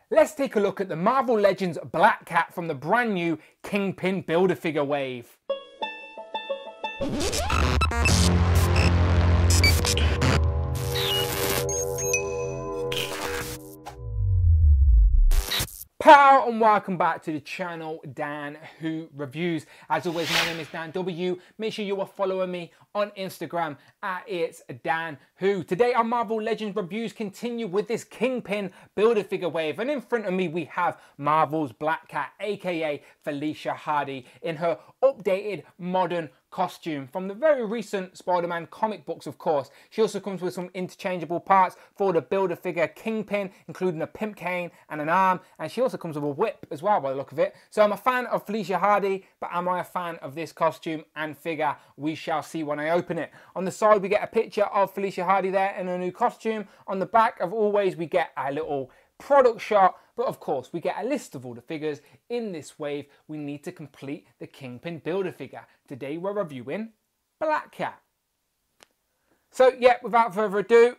Let's take a look at the Marvel Legends Black Cat from the brand new Kingpin Build-A-Figure wave. Pow and welcome back to the channel, Dan Who Reviews. As always, my name is Dan W. Make sure you are following me on Instagram at It's Dan Who. Today our Marvel Legends reviews continue with this Kingpin Build-A-Figure wave, and in front of me we have Marvel's Black Cat, aka Felicia Hardy, in her updated modern costume from the very recent Spider-Man comic books, of course. She also comes with some interchangeable parts for the Build-A-Figure Kingpin, including a pimp cane and an arm, and she also comes with a whip as well by the look of it. So I'm a fan of Felicia Hardy, but am I a fan of this costume and figure? We shall see when I open it. On the side we get a picture of Felicia Hardy there in her new costume. On the back, of always, we get a little product shot, but of course we get a list of all the figures in this wave we need to complete the Kingpin Build-A-Figure. Today we're reviewing Black Cat. So yeah, without further ado,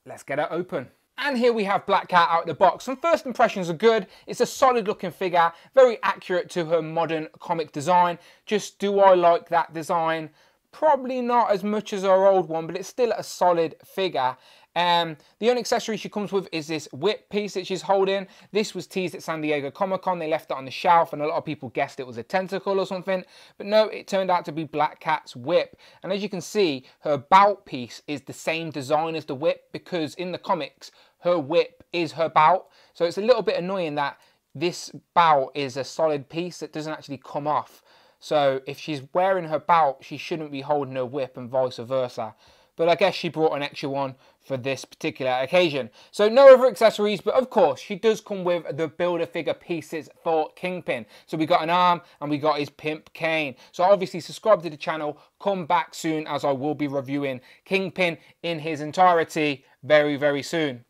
let's get it open. And here we have Black Cat out of the box. Some first impressions are good. It's a solid looking figure, very accurate to her modern comic design. Just, do I like that design? Probably not as much as our old one, but it's still a solid figure. The only accessory she comes with is this whip piece that she's holding. This was teased at San Diego Comic-Con. They left it on the shelf and a lot of people guessed it was a tentacle or something. But no, it turned out to be Black Cat's whip. And as you can see, her bout piece is the same design as the whip, because in the comics, her whip is her bout. So it's a little bit annoying that this bout is a solid piece that doesn't actually come off. So if she's wearing her bout, she shouldn't be holding her whip and vice versa. But I guess she brought an extra one for this particular occasion. So no other accessories, but of course she does come with the Build-A-Figure pieces for Kingpin. So we got an arm and we got his pimp cane. So obviously subscribe to the channel, come back soon, as I will be reviewing Kingpin in his entirety very, very soon.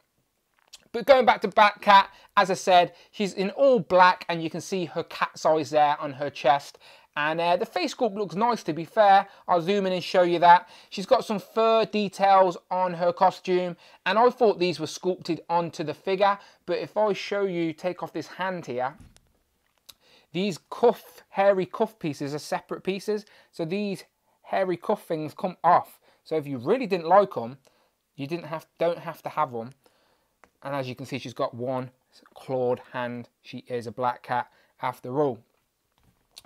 But going back to Black Cat, as I said, she's in all black and you can see her cat's eyes there on her chest. And the face sculpt looks nice, to be fair. I'll zoom in and show you that. She's got some fur details on her costume, and I thought these were sculpted onto the figure. But if I show you, take off this hand here, these hairy cuff pieces are separate pieces. So these hairy cuff things come off. So if you really didn't like them, you don't have to have them. And as you can see, she's got one clawed hand. She is a Black Cat after all.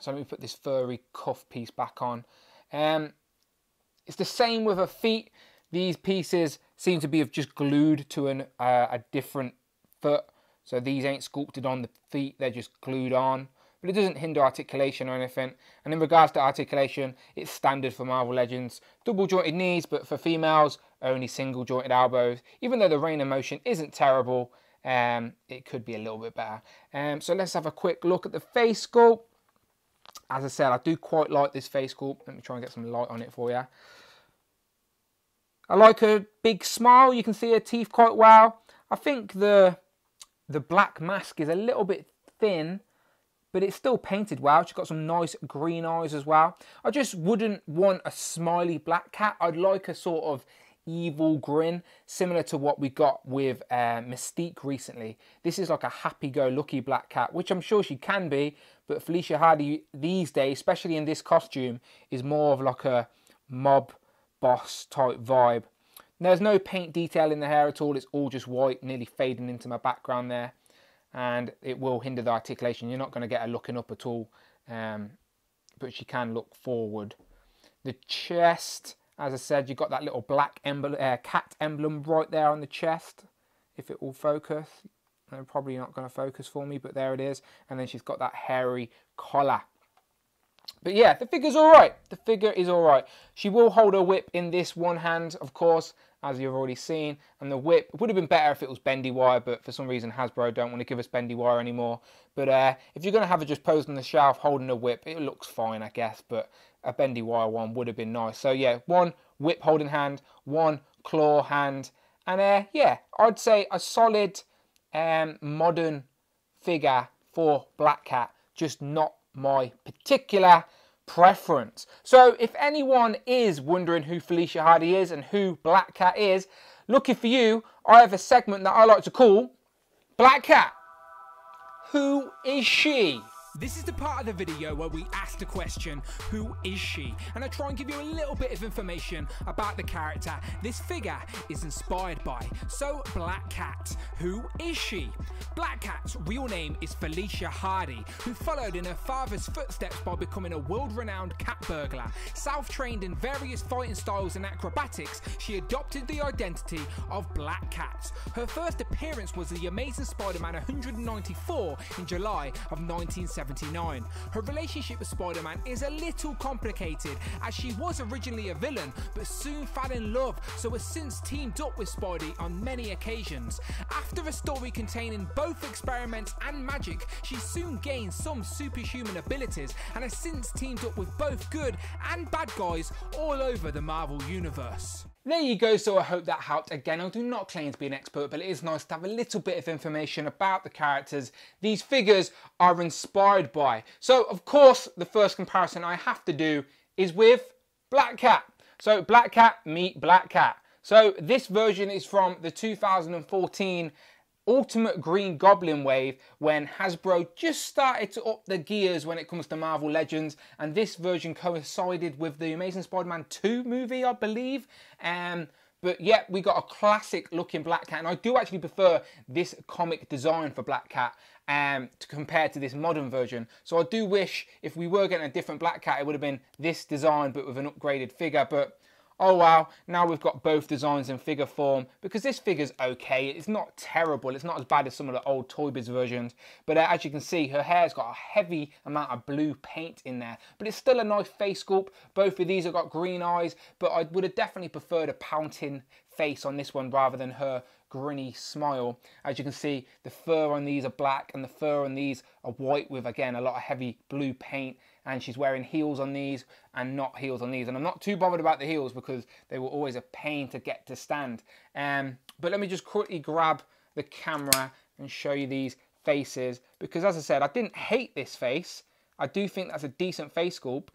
So let me put this furry cuff piece back on. It's the same with her feet. These pieces seem to be just glued to a different foot. So these ain't sculpted on the feet, they're just glued on. But it doesn't hinder articulation or anything. And in regards to articulation, it's standard for Marvel Legends. Double jointed knees, but for females, only single jointed elbows. Even though the range of motion isn't terrible, it could be a little bit better. So let's have a quick look at the face sculpt. As I said, I do quite like this face sculpt. Let me try and get some light on it for you. I like her big smile. You can see her teeth quite well. I think the black mask is a little bit thin, but it's still painted well. She's got some nice green eyes as well. I just wouldn't want a smiley Black Cat. I'd like a sort of evil grin, similar to what we got with Mystique recently. This is like a happy-go-lucky Black Cat, which I'm sure she can be, but Felicia Hardy these days, especially in this costume, is more of like a mob boss type vibe. There's no paint detail in the hair at all. It's all just white, nearly fading into my background there, and it will hinder the articulation. You're not going to get her looking up at all, but she can look forward. The chest, as I said, you've got that little black emblem, cat emblem right there on the chest. If it will focus. Probably not going to focus for me, but there it is. And then she's got that hairy collar. But yeah, the figure's alright. The figure is alright. She will hold her whip in this one hand, of course, as you've already seen. And the whip would have been better if it was bendy wire, but for some reason Hasbro don't want to give us bendy wire anymore. But if you're going to have her just posed on the shelf holding a whip, it looks fine, I guess. But a bendy wire one would have been nice. So yeah, one whip holding hand, one claw hand. And yeah, I'd say a solid modern figure for Black Cat, just not my particular preference. So if anyone is wondering who Felicia Hardy is and who Black Cat is, lucky for you, I have a segment that I like to call Black Cat who is she? This is the part of the video where we ask the question, who is she? And I try and give you a little bit of information about the character this figure is inspired by. So, Black Cat, who is she? Black Cat's real name is Felicia Hardy, who followed in her father's footsteps by becoming a world-renowned cat burglar. Self-trained in various fighting styles and acrobatics, she adopted the identity of Black Cat. Her first appearance was The Amazing Spider-Man 194 in July of 1979. Her relationship with Spider-Man is a little complicated, as she was originally a villain but soon fell in love, so has since teamed up with Spidey on many occasions. After a story containing both experiments and magic, she soon gained some superhuman abilities and has since teamed up with both good and bad guys all over the Marvel Universe. There you go, so I hope that helped. Again, I do not claim to be an expert, but it is nice to have a little bit of information about the characters these figures are inspired by. So, of course, the first comparison I have to do is with Black Cat. So, Black Cat meet Black Cat. So, this version is from the 2014 Ultimate Green Goblin wave, when Hasbro just started to up the gears when it comes to Marvel Legends, and this version coincided with the Amazing Spider-Man 2 movie, I believe. But yeah, we got a classic looking Black Cat, and I do actually prefer this comic design for Black Cat compared to this modern version. So I do wish if we were getting a different Black Cat, it would have been this design but with an upgraded figure. But oh wow, now we've got both designs in figure form, because this figure's okay. It's not terrible. It's not as bad as some of the old Toy Biz versions. But as you can see, her hair's got a heavy amount of blue paint in there. But it's still a nice face sculpt. Both of these have got green eyes, but I would have definitely preferred a pouting face on this one rather than her grinny smile. As you can see, the fur on these are black and the fur on these are white with, again, a lot of heavy blue paint. And she's wearing heels on these and not heels on these. And I'm not too bothered about the heels because they were always a pain to get to stand. But let me just quickly grab the camera and show you these faces. Because as I said, I didn't hate this face. I do think that's a decent face sculpt.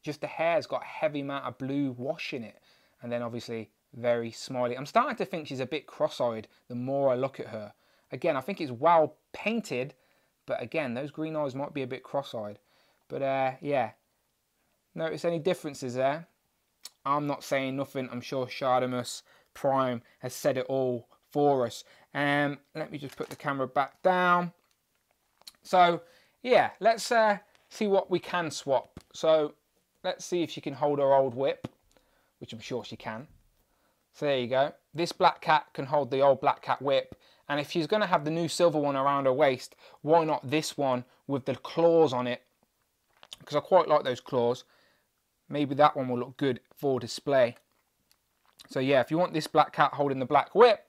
Just the hair's got a heavy amount of blue wash in it. And then obviously very smiley. I'm starting to think she's a bit cross-eyed the more I look at her. Again, I think it's well painted. But again, those green eyes might be a bit cross-eyed. But yeah, notice any differences there? I'm not saying nothing. I'm sure Shardamus Prime has said it all for us. Let me just put the camera back down. So yeah, let's see what we can swap. So let's see if she can hold her old whip, which I'm sure she can. So there you go. This Black Cat can hold the old Black Cat whip. And if she's going to have the new silver one around her waist, why not this one with the claws on it? Because I quite like those claws. Maybe that one will look good for display. So yeah, if you want this Black Cat holding the black whip,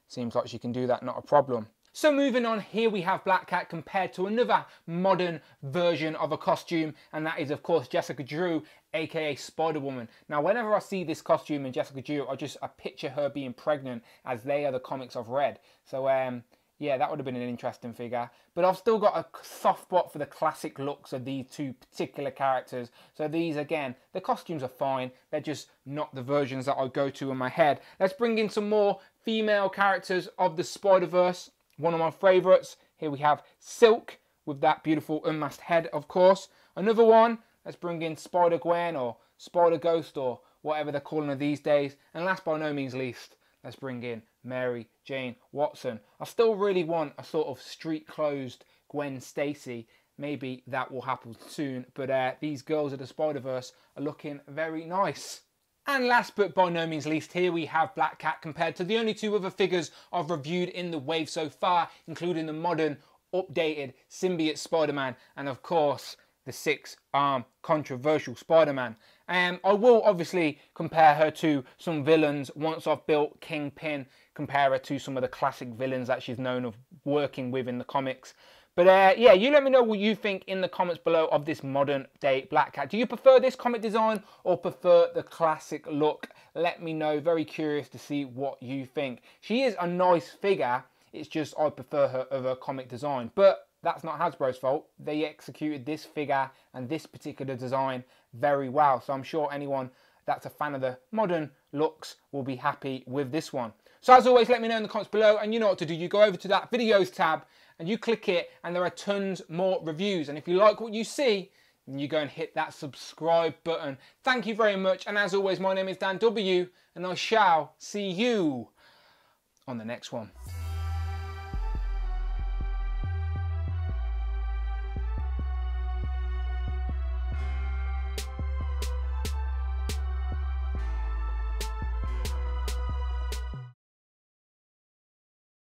seems like she can do that, not a problem. So moving on, here we have Black Cat compared to another modern version of a costume, and that is of course Jessica Drew, aka Spider-Woman. Now whenever I see this costume in Jessica Drew, I picture her being pregnant, as they are the comics I've read. So yeah, that would have been an interesting figure. But I've still got a soft spot for the classic looks of these two particular characters. So these, again, the costumes are fine. They're just not the versions that I go to in my head. Let's bring in some more female characters of the Spider-Verse. One of my favourites. Here we have Silk with that beautiful unmasked head, of course. Another one, let's bring in Spider-Gwen or Spider-Ghost or whatever they're calling her these days. And last but no means least, let's bring in Mary Jane Watson. I still really want a sort of street-closed Gwen Stacy. Maybe that will happen soon. But these girls of the Spider-Verse are looking very nice. And last but by no means least, here we have Black Cat compared to the only two other figures I've reviewed in the wave so far, including the modern, updated symbiote Spider-Man and of course the six-arm controversial Spider-Man. I will obviously compare her to some villains once I've built Kingpin, compare her to some of the classic villains that she's known of working with in the comics. But yeah, you let me know what you think in the comments below of this modern day Black Cat. Do you prefer this comic design or prefer the classic look? Let me know, very curious to see what you think. She is a nice figure, it's just I prefer her over comic design. But that's not Hasbro's fault. They executed this figure and this particular design very well. So I'm sure anyone that's a fan of the modern looks will be happy with this one. So as always, let me know in the comments below, and you know what to do. You go over to that videos tab and you click it and there are tons more reviews. And if you like what you see, then you go and hit that subscribe button. Thank you very much. And as always, my name is Dan W, and I shall see you on the next one.